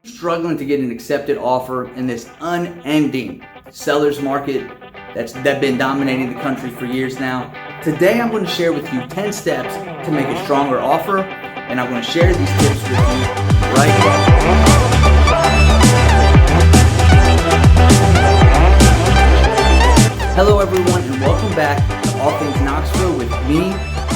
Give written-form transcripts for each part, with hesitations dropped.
Struggling to get an accepted offer in this unending seller's market that's been dominating the country for years now. Today I'm going to share with you 10 steps to make a stronger offer, and I'm going to share these tips with you right now. Hello everyone, and welcome back to All Things Knoxville with me,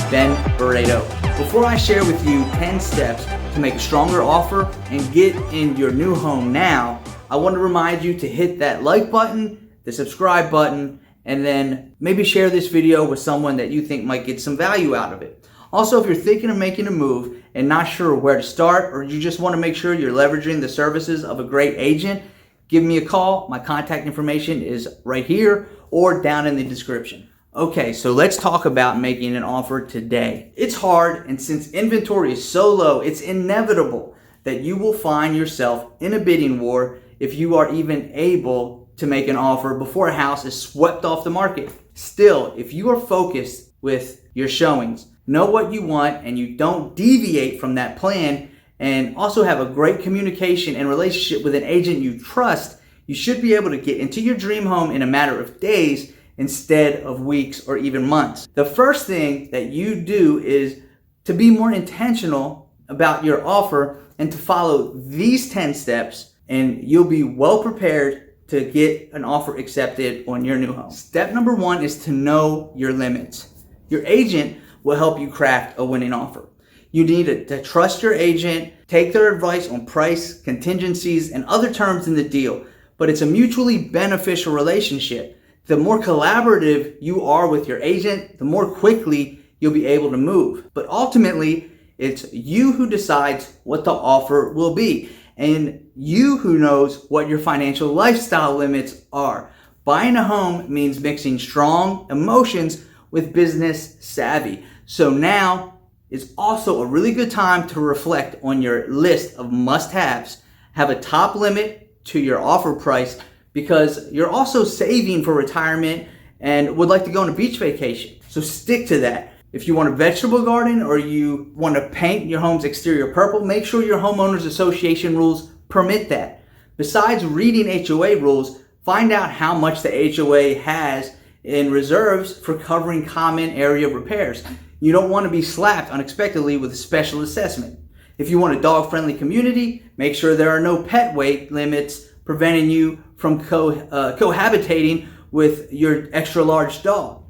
Ben Barredo. Before I share with you 10 steps to make a stronger offer and get in your new home now, I want to remind you to hit that like button, the subscribe button, and then maybe share this video with someone that you think might get some value out of it. Also, if you're thinking of making a move and not sure where to start, or you just want to make sure you're leveraging the services of a great agent, give me a call. My contact information is right here or down in the description. Okay, so let's talk about making an offer today. It's hard, and since inventory is so low, it's inevitable that you will find yourself in a bidding war if you are even able to make an offer before a house is swept off the market. Still, if you are focused with your showings, know what you want, and you don't deviate from that plan, and also have a great communication and relationship with an agent you trust, you should be able to get into your dream home in a matter of days instead of weeks or even months. The first thing that you do is to be more intentional about your offer and to follow these 10 steps, and you'll be well prepared to get an offer accepted on your new home. Step number 1 is to know your limits. Your agent will help you craft a winning offer. You need to trust your agent, take their advice on price, contingencies, and other terms in the deal. But it's a mutually beneficial relationship. The more collaborative you are with your agent, the more quickly you'll be able to move. But ultimately, it's you who decides what the offer will be, and you who knows what your financial lifestyle limits are. Buying a home means mixing strong emotions with business savvy. So now is also a really good time to reflect on your list of must-haves. Have a top limit to your offer price, because you're also saving for retirement and would like to go on a beach vacation. So stick to that. If you want a vegetable garden or you want to paint your home's exterior purple, make sure your homeowners association rules permit that. Besides reading HOA rules, find out how much the HOA has in reserves for covering common area repairs. You don't want to be slapped unexpectedly with a special assessment. If you want a dog-friendly community, make sure there are no pet weight limits preventing you from cohabitating with your extra large dog.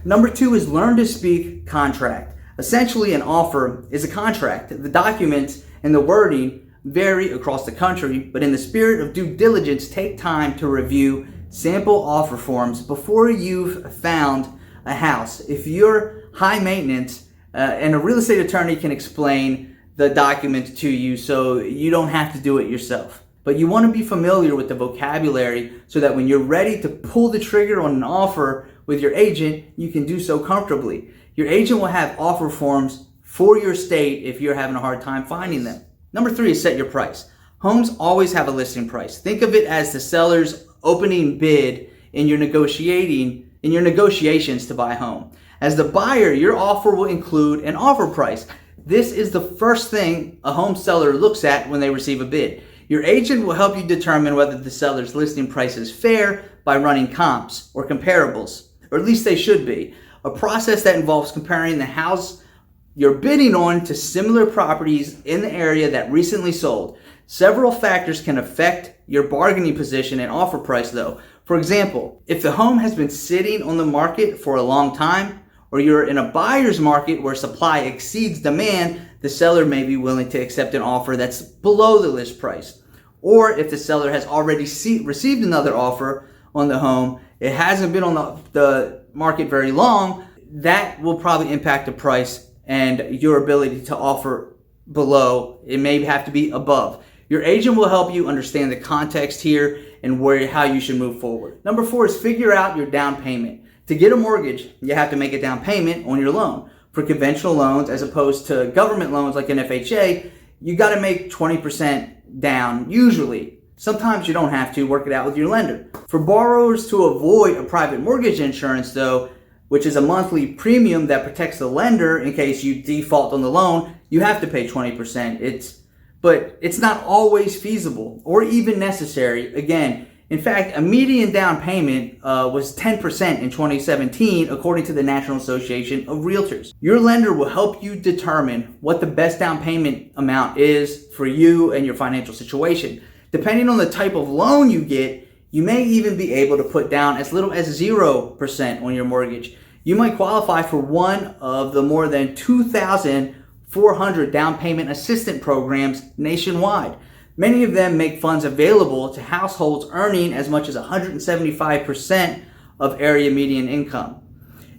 Number 2 is learn to speak contract. Essentially, an offer is a contract. The documents and the wording vary across the country, but in the spirit of due diligence, take time to review sample offer forms before you've found a house. If you're high maintenance, and a real estate attorney can explain the documents to you, so you don't have to do it yourself. But you want to be familiar with the vocabulary so that when you're ready to pull the trigger on an offer with your agent, you can do so comfortably. Your agent will have offer forms for your state if you're having a hard time finding them. Number 3 is set your price. Homes always have a listing price. Think of it as the seller's opening bid in your negotiations to buy a home. As the buyer, your offer will include an offer price. This is the first thing a home seller looks at when they receive a bid. Your agent will help you determine whether the seller's listing price is fair by running comps or comparables, or at least they should be. A process that involves comparing the house you're bidding on to similar properties in the area that recently sold. Several factors can affect your bargaining position and offer price though. For example, if the home has been sitting on the market for a long time, or you're in a buyer's market where supply exceeds demand, the seller may be willing to accept an offer that's below the list price. Or if the seller has already received another offer on the home, it hasn't been on the market very long, that will probably impact the price and your ability to offer below. It may have to be above. Your agent will help you understand the context here and how you should move forward. Number 4 is figure out your down payment. To get a mortgage, you have to make a down payment on your loan. For conventional loans, as opposed to government loans like an FHA, you got to make 20% down usually. Sometimes you don't have to. Work it out with your lender. For borrowers to avoid a private mortgage insurance though, which is a monthly premium that protects the lender in case you default on the loan, you have to pay 20%. It's but it's not always feasible or even necessary. Again, in fact, a median down payment was 10% in 2017, according to the National Association of Realtors. Your lender will help you determine what the best down payment amount is for you and your financial situation. Depending on the type of loan you get, you may even be able to put down as little as 0% on your mortgage. You might qualify for one of the more than 2,400 down payment assistance programs nationwide. Many of them make funds available to households earning as much as 175% of area median income.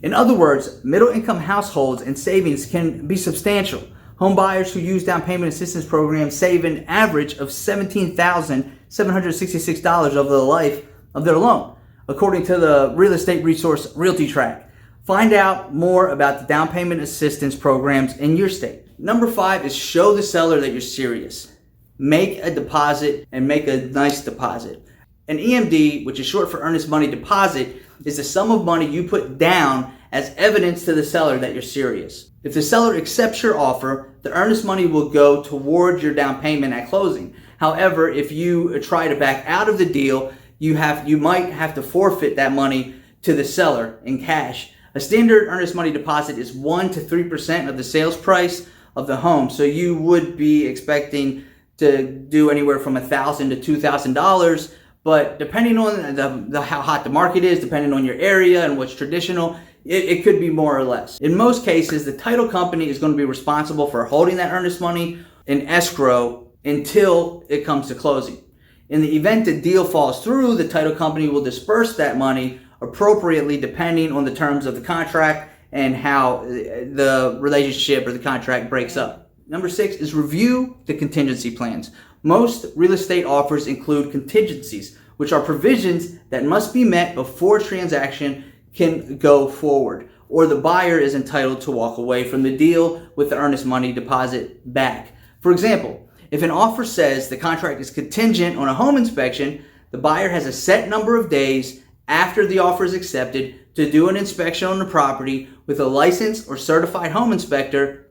In other words, middle-income households and savings can be substantial. Home buyers who use down payment assistance programs save an average of $17,766 over the life of their loan, according to the real estate resource Realty Track. Find out more about the down payment assistance programs in your state. Number 5 is show the seller that you're serious. Make a deposit and make a nice deposit. An EMD, which is short for earnest money deposit, is the sum of money you put down as evidence to the seller that you're serious. If the seller accepts your offer, the earnest money will go towards your down payment at closing. However, if you try to back out of the deal, you might have to forfeit that money to the seller in cash. A standard earnest money deposit is 1 to 3% of the sales price of the home, so you would be expecting to do anywhere from $1,000 to $2,000, but depending on how hot the market is, depending on your area and what's traditional, it could be more or less. In most cases, the title company is going to be responsible for holding that earnest money in escrow until it comes to closing. In the event the deal falls through, the title company will disperse that money appropriately depending on the terms of the contract and how the relationship or the contract breaks up. Number 6 is review the contingency plans. Most real estate offers include contingencies, which are provisions that must be met before a transaction can go forward, or the buyer is entitled to walk away from the deal with the earnest money deposit back. For example, if an offer says the contract is contingent on a home inspection, the buyer has a set number of days after the offer is accepted to do an inspection on the property with a licensed or certified home inspector.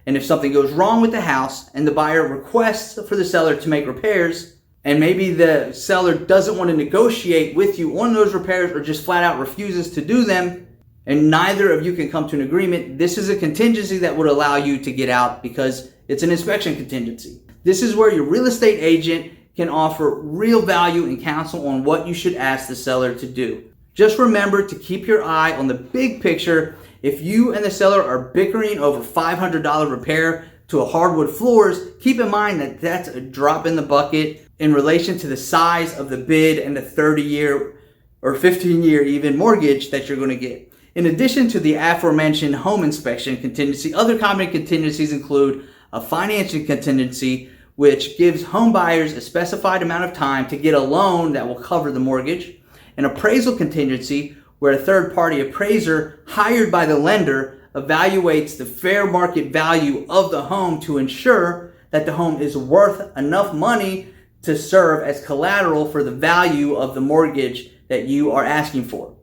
And if something goes wrong with the house and the buyer requests for the seller to make repairs, and maybe the seller doesn't want to negotiate with you on those repairs or just flat out refuses to do them, and neither of you can come to an agreement, this is a contingency that would allow you to get out because it's an inspection contingency. This is where your real estate agent can offer real value and counsel on what you should ask the seller to do. Just remember to keep your eye on the big picture. If you and the seller are bickering over $500 repair to a hardwood floors, keep in mind that that's a drop in the bucket in relation to the size of the bid and the 30-year or 15-year even mortgage that you're going to get. In addition to the aforementioned home inspection contingency, other common contingencies include a financing contingency, which gives home buyers a specified amount of time to get a loan that will cover the mortgage, an appraisal contingency, where a third-party appraiser hired by the lender evaluates the fair market value of the home to ensure that the home is worth enough money to serve as collateral for the value of the mortgage that you are asking for.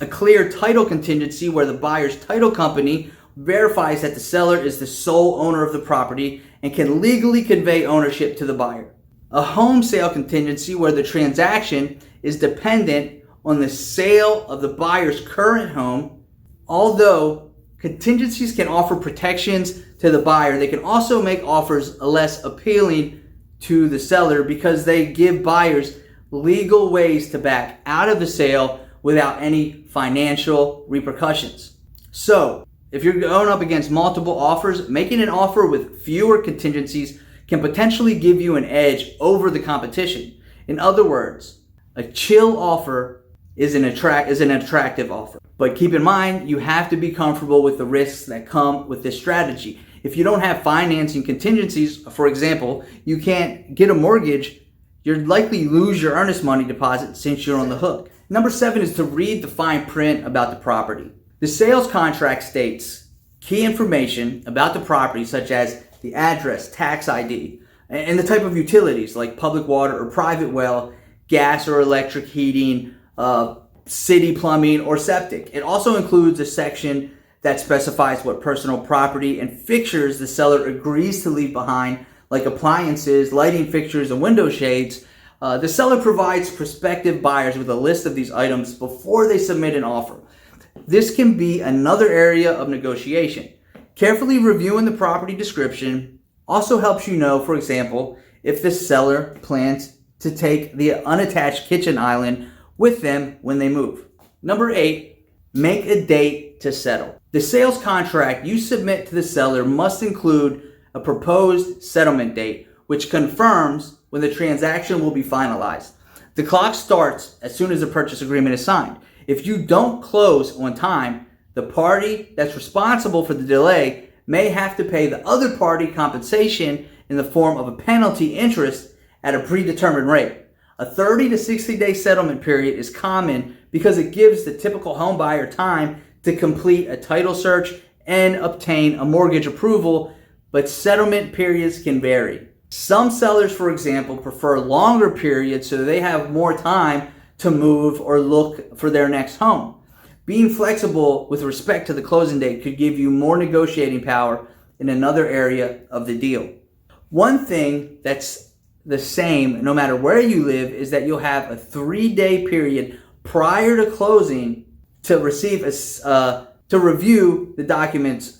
A clear title contingency, where the buyer's title company verifies that the seller is the sole owner of the property and can legally convey ownership to the buyer. A home sale contingency, where the transaction is dependent on the sale of the buyer's current home. Although contingencies can offer protections to the buyer, they can also make offers less appealing to the seller because they give buyers legal ways to back out of the sale without any financial repercussions. So, if you're going up against multiple offers, making an offer with fewer contingencies can potentially give you an edge over the competition. In other words, a chill offer is an attractive offer. But keep in mind, you have to be comfortable with the risks that come with this strategy. If you don't have financing contingencies, for example, you can't get a mortgage, you'd likely lose your earnest money deposit since you're on the hook. Number 7 is to read the fine print about the property. The sales contract states key information about the property, such as the address, tax ID, and the type of utilities like public water or private well, gas or electric heating, city plumbing, or septic. It also includes a section that specifies what personal property and fixtures the seller agrees to leave behind, like appliances, lighting fixtures, and window shades, the seller provides prospective buyers with a list of these items before they submit an offer. This can be another area of negotiation. Carefully reviewing the property description also helps you know, for example, if the seller plans to take the unattached kitchen island with them when they move. Number 8, make a date to settle. The sales contract you submit to the seller must include a proposed settlement date, which confirms when the transaction will be finalized. The clock starts as soon as the purchase agreement is signed. If you don't close on time, the party that's responsible for the delay may have to pay the other party compensation in the form of a penalty interest at a predetermined rate. A 30 to 60 day settlement period is common because it gives the typical home buyer time to complete a title search and obtain a mortgage approval, but settlement periods can vary. Some sellers, for example, prefer longer periods so they have more time to move or look for their next home. Being flexible with respect to the closing date could give you more negotiating power in another area of the deal. One thing that's the same no matter where you live is that you'll have a 3-day period prior to closing to receive to review the documents,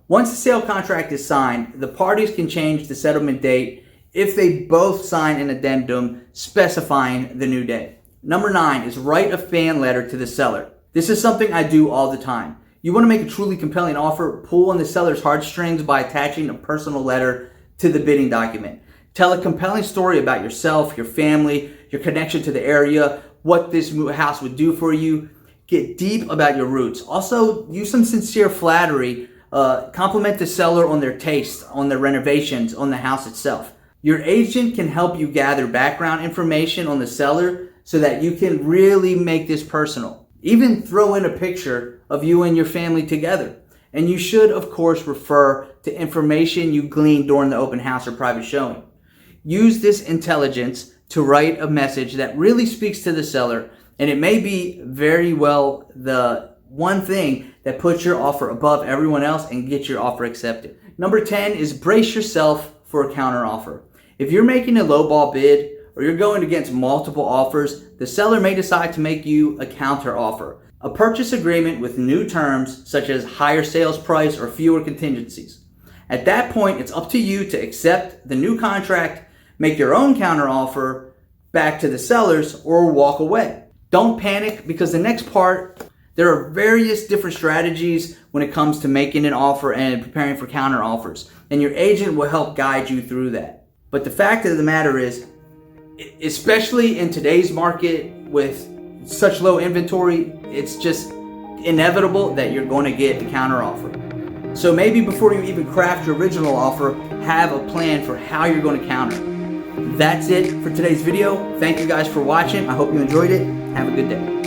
once the sale contract is signed, the parties can change the settlement date if they both sign an addendum specifying the new day. Number 9 is write a fan letter to the seller. This is something I do all the time. You want to make a truly compelling offer, pull on the seller's heartstrings by attaching a personal letter to the bidding document. Tell a compelling story about yourself, your family, your connection to the area, what this house would do for you. Get deep about your roots. Also, use some sincere flattery. Compliment the seller on their taste, on their renovations, on the house itself. Your agent can help you gather background information on the seller so that you can really make this personal. Even throw in a picture of you and your family together. And you should, of course, refer to information you gleaned during the open house or private showing. Use this intelligence to write a message that really speaks to the seller, and it may be very well the one thing that puts your offer above everyone else and gets your offer accepted. Number 10 is brace yourself for a counteroffer. If you're making a lowball bid or you're going against multiple offers, the seller may decide to make you a counteroffer, a purchase agreement with new terms such as higher sales price or fewer contingencies. At that point, it's up to you to accept the new contract, make your own counteroffer back to the sellers, or walk away. Don't panic, because the next part, there are various different strategies when it comes to making an offer and preparing for counteroffers, and your agent will help guide you through that. But the fact of the matter is, especially in today's market with such low inventory, it's just inevitable that you're going to get a counteroffer. So maybe before you even craft your original offer, have a plan for how you're going to counter. That's it for today's video. Thank you guys for watching. I hope you enjoyed it. Have a good day.